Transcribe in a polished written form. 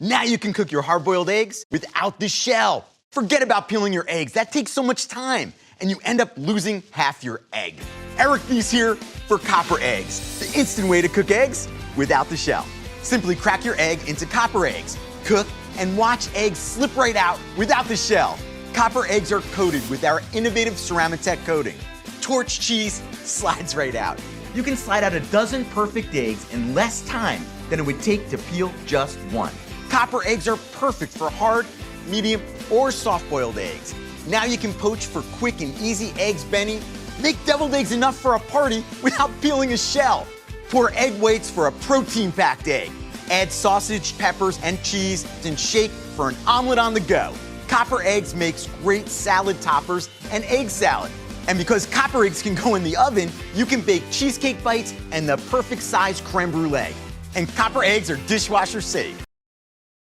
Now you can cook your hard-boiled eggs without the shell. Forget about peeling your eggs. That takes so much time, and you end up losing half your egg. Eric Thies here for Copper Eggs, the instant way to cook eggs without the shell. Simply crack your egg into Copper Eggs, cook, and watch eggs slip right out without the shell. Copper Eggs are coated with our innovative Ceramtech coating. Torch cheese slides right out. You can slide out a dozen perfect eggs in less time than it would take to peel just one. Copper eggs are perfect for hard, medium, or soft-boiled eggs. Now you can poach for quick and easy eggs Benny. Make deviled eggs enough for a party without peeling a shell. Pour egg whites for a protein-packed egg. Add sausage, peppers, and cheese, and shake for an omelet on the go. Copper Eggs makes great salad toppers and egg salad. And because Copper Eggs can go in the oven, you can bake cheesecake bites and the perfect size creme brulee. And Copper Eggs are dishwasher safe.